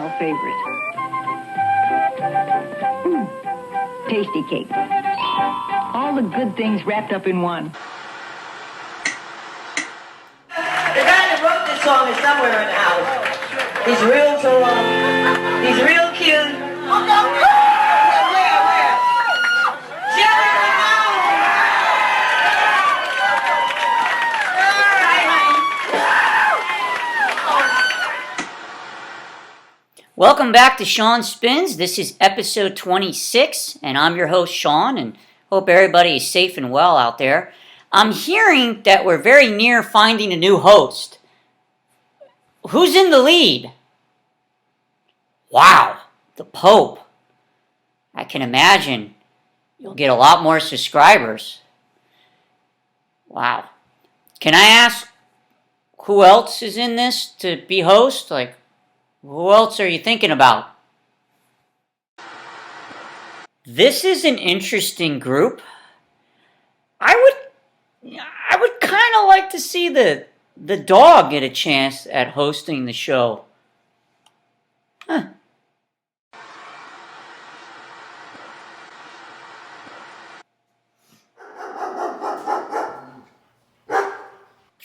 personal favorite. Tasty cake. All the good things wrapped up in one. The guy that wrote this song is somewhere in the house. He's real tall. He's real cute. Oh, no. Where? Jerry, Welcome back to Shaun Spins. This is episode 26, and I'm your host, Shaun, and hope everybody is safe and well out there. I'm hearing that we're very near finding a new host. Who's in the lead? Wow, the Pope. I can imagine you'll get a lot more subscribers. Wow. Can I ask who else is in this to be host? Like, who else are you thinking about? This is an interesting group. I would kind of like to see the dog get a chance at hosting the show. Huh.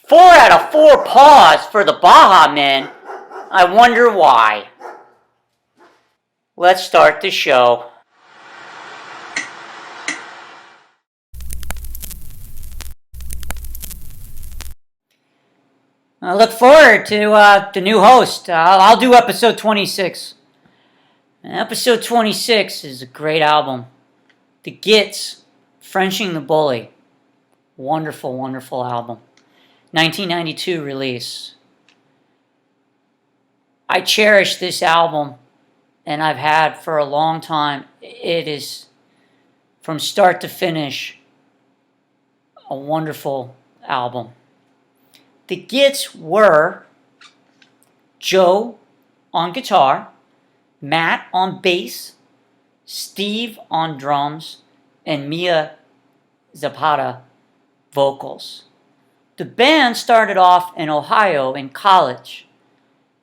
Four out of 4 paws for the Baja Men. I wonder why. Let's start the show. I look forward to the new host. I'll do episode 26. And episode 26 is a great album. The Gits, Frenching the Bully. Wonderful, wonderful album. 1992 release. I cherish this album, and I've had for a long time. It is, from start to finish, a wonderful album. The Gits were Joe on guitar, Matt on bass, Steve on drums, and Viva Zapata vocals. The band started off in Ohio in college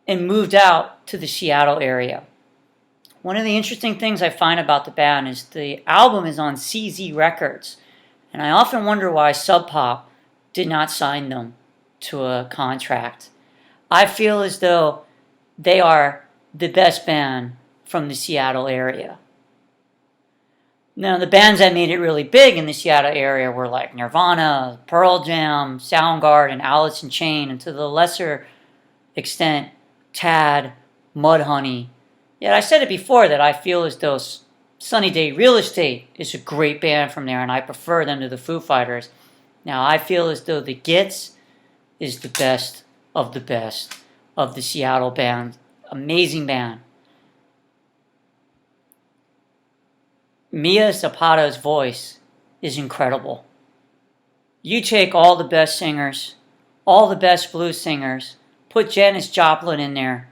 and moved out to the Seattle area. One of the interesting things I find about the band is the album is on CZ Records, and I often wonder why Sub Pop did not sign them to a contract. I feel as though they are the best band from the Seattle area. Now, the bands that made it really big in the Seattle area were like Nirvana, Pearl Jam, Soundgarden, Alice in Chains, and to the lesser extent, Tad, Mudhoney. Yet I said it before that I feel as though Sunny Day Real Estate is a great band from there, and I prefer them to the Foo Fighters. Now, I feel as though the Gits is the best of the Seattle band. Amazing band. Viva Zapata's voice is incredible. You take all the best singers, all the best blues singers, put Janis Joplin in there,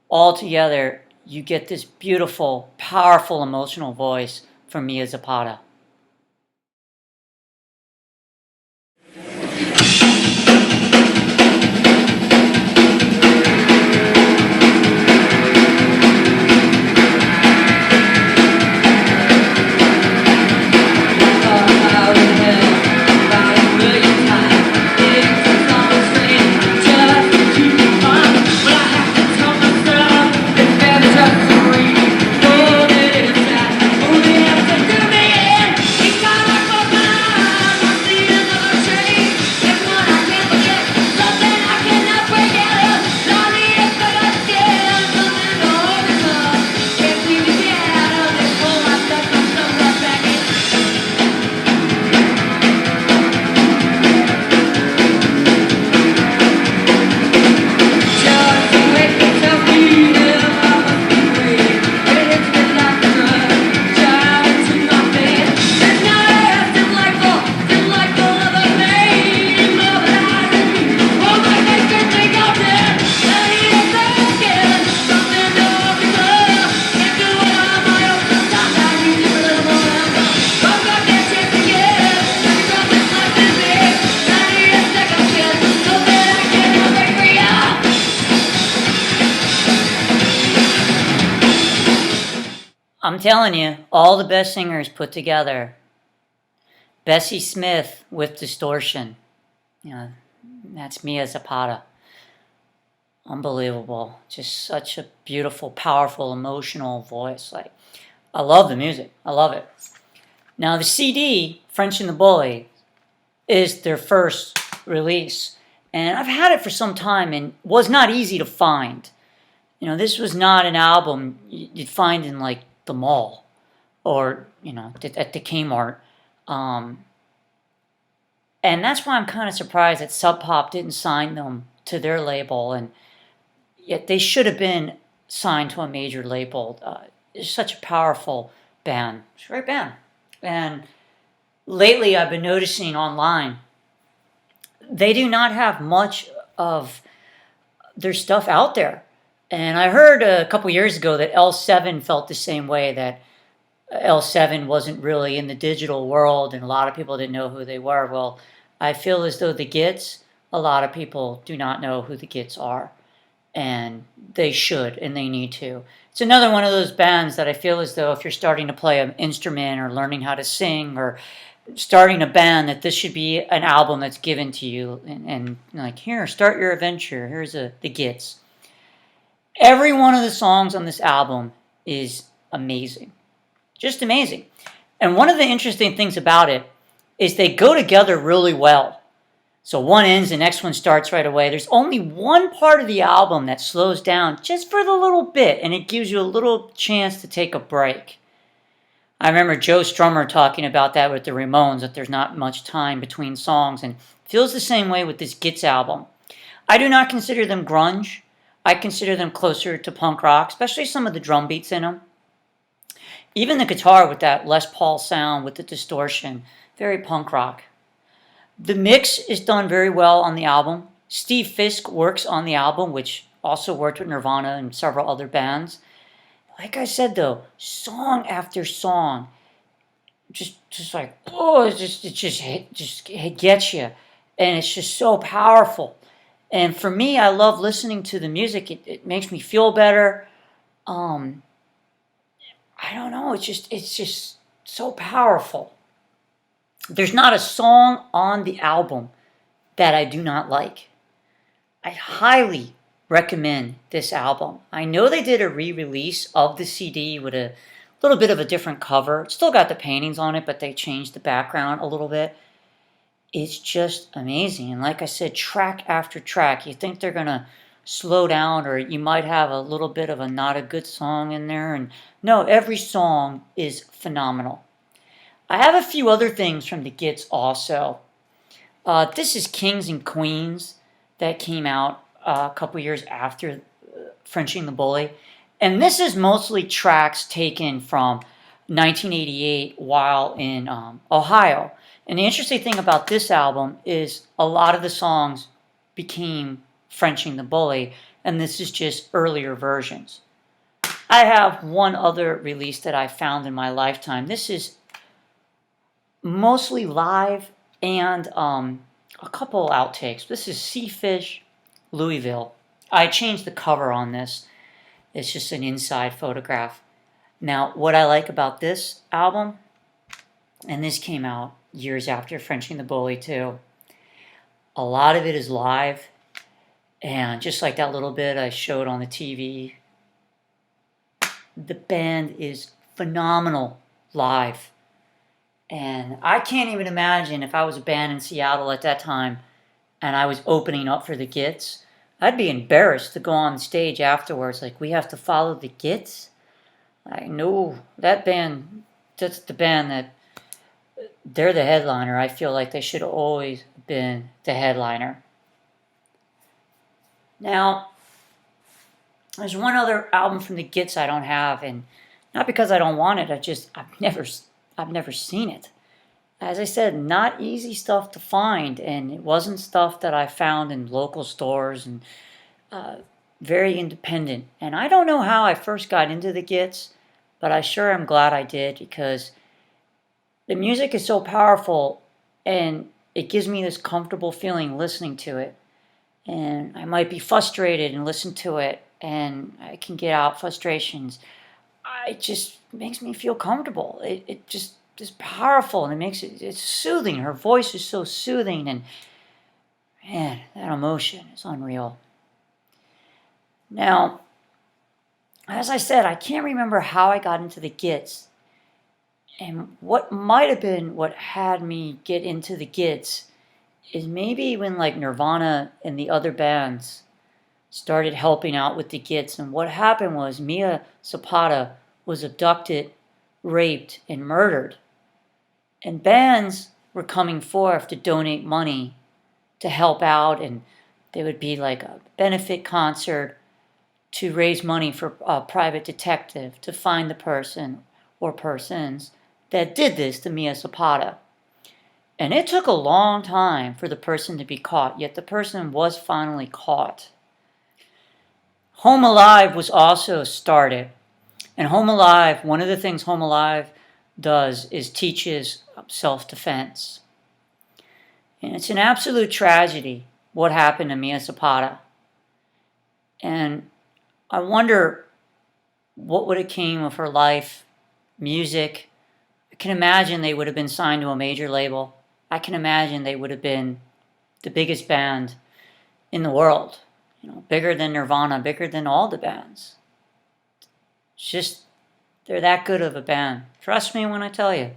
all together, you get this beautiful, powerful, emotional voice from Viva Zapata. I'm telling you, all the best singers put together. Bessie Smith with distortion. You know, that's Viva Zapata. Unbelievable. Just such a beautiful, powerful, emotional voice. Like, I love the music. I love it. Now, the CD, French and the Bully, is their first release. And I've had it for some time and was not easy to find. You know, this was not an album you'd find in like the mall or, you know, at the Kmart. And that's why I'm kind of surprised that Sub Pop didn't sign them to their label. And yet they should have been signed to a major label. It's such a powerful band. It's a great band. And lately I've been noticing online, they do not have much of their stuff out there. And I heard a couple years ago that L7 felt the same way, that L7 wasn't really in the digital world and a lot of people didn't know who they were. Well, I feel as though the Gits, a lot of people do not know who the Gits are. And they should, and they need to. It's another one of those bands that I feel as though if you're starting to play an instrument or learning how to sing or starting a band, that this should be an album that's given to you. And like, here, start your adventure. Here's the Gits. Every one of the songs on this album is amazing. Just amazing. And one of the interesting things about it is they go together really well. So one ends, the next one starts right away. There's only one part of the album that slows down just for the little bit, and it gives you a little chance to take a break. I remember Joe Strummer talking about that with the Ramones, that there's not much time between songs, and it feels the same way with this Gits album. I do not consider them grunge. I consider them closer to punk rock, especially some of the drum beats in them. Even the guitar with that Les Paul sound with the distortion, very punk rock. The mix is done very well on the album. Steve Fisk works on the album, which also worked with Nirvana and several other bands. Like I said though, song after song, just like, oh, it gets you. And it's just so powerful. And for me, I love listening to the music. It makes me feel better. I don't know, it's just so powerful. There's not a song on the album that I do not like. I highly recommend this album. I know they did a re-release of the CD with a little bit of a different cover. It's still got the paintings on it, but they changed the background a little bit. It's just amazing. And like I said, track after track, you think they're going to slow down or you might have a little bit of a not a good song in there. And no, every song is phenomenal. I have a few other things from the Gits also. This is Kings and Queens that came out a couple years after Frenching the Bully. And this is mostly tracks taken from 1988 while in Ohio. And the interesting thing about this album is a lot of the songs became Frenching the Bully, and this is just earlier versions. I have one other release that I found in my lifetime. This is mostly live and a couple outtakes. This is Seafish, Louisville. I changed the cover on this. It's just an inside photograph. Now, what I like about this album, and this came out years after Frenching the Bully too, a lot of it is live, and just like that little bit I showed on the TV, the band is phenomenal live. And I can't even imagine if I was a band in Seattle at that time and I was opening up for the Gits, I'd be embarrassed to go on stage afterwards. Like, we have to follow the Gits? I know that band, that's the band that, they're the headliner. I feel like they should have always been the headliner. Now, there's one other album from the Gits I don't have, and not because I don't want it, I've never seen it. As I said, not easy stuff to find, and it wasn't stuff that I found in local stores, and very independent. And I don't know how I first got into the Gits, but I sure am glad I did, because the music is so powerful, and it gives me this comfortable feeling listening to it. And I might be frustrated and listen to it, and I can get out frustrations. it just makes me feel comfortable. It just is powerful, and it's soothing. Her voice is so soothing, and man, that emotion is unreal. Now, as I said, I can't remember how I got into the Gits. And what might have been what had me get into the Gits is maybe when like Nirvana and the other bands started helping out with the Gits. And what happened was Viva Zapata was abducted, raped, and murdered. And bands were coming forth to donate money to help out, and there would be like a benefit concert to raise money for a private detective to find the person or persons that did this to Viva Zapata. And it took a long time for the person to be caught, yet the person was finally caught. Home Alive was also started. And Home Alive, one of the things Home Alive does is teaches self-defense. And it's an absolute tragedy what happened to Viva Zapata. And I wonder what would have came of her life, music. I can imagine they would have been signed to a major label. I can imagine they would have been the biggest band in the world. Bigger than Nirvana, bigger than all the bands. It's just, they're that good of a band. Trust me when I tell you.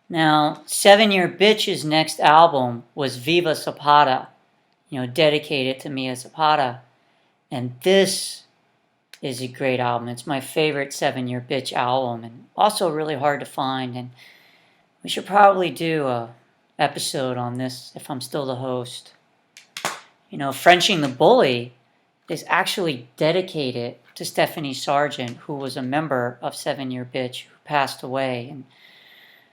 Now, 7 Year Bitch's next album was Viva Zapata, dedicated to Viva Zapata. And this is a great album. It's my favorite 7 Year Bitch album, and also really hard to find. And we should probably do a episode on this if I'm still the host. Frenching the Bully is actually dedicated to Stephanie Sargent, who was a member of 7 Year Bitch, who passed away. And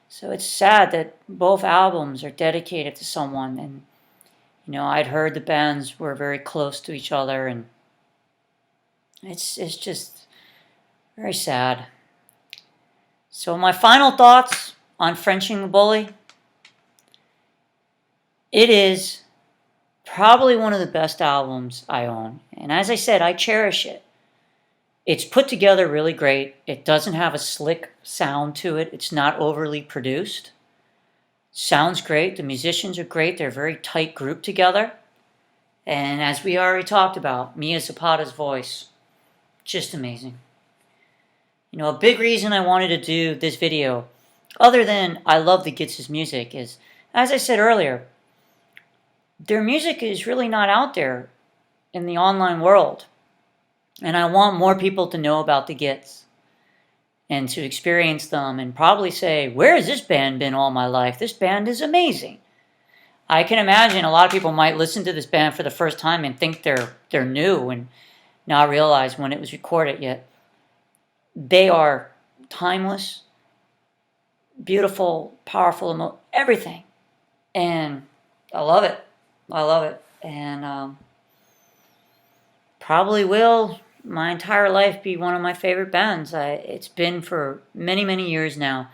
so it's sad that both albums are dedicated to someone. And, I'd heard the bands were very close to each other, and it's just very sad. So my final thoughts on Frenching the Bully. It is probably one of the best albums I own. And as I said, I cherish it. It's put together really great. It doesn't have a slick sound to it. It's not overly produced. Sounds great. The musicians are great. They're a very tight group together. And as we already talked about, Viva Zapata's voice, just amazing. A big reason I wanted to do this video, other than I love the Gits' music, is, as I said earlier, their music is really not out there in the online world. And I want more people to know about the Gits and to experience them and probably say, where has this band been all my life? This band is amazing. I can imagine a lot of people might listen to this band for the first time and think they're new and not realize when it was recorded yet. They are timeless, beautiful, powerful, everything. And I love it. I love it. And probably will my entire life be one of my favorite bands. It's been for many, many years now.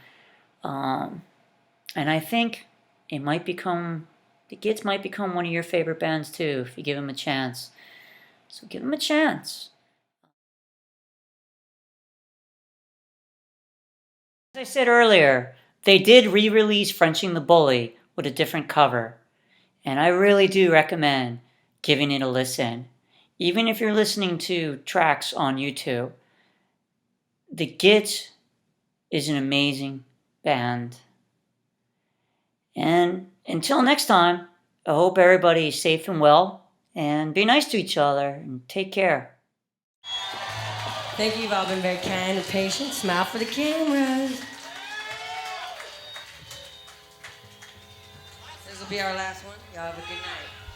And I think the Gits might become one of your favorite bands too, if you give them a chance. So give them a chance. As I said earlier, they did re-release Frenching the Bully with a different cover. And I really do recommend giving it a listen. Even if you're listening to tracks on YouTube, the Gits is an amazing band. And until next time, I hope everybody is safe and well, and be nice to each other, and take care. Thank you. You've all been very kind and patient. Smile for the cameras. This will be our last one. Y'all have a good night.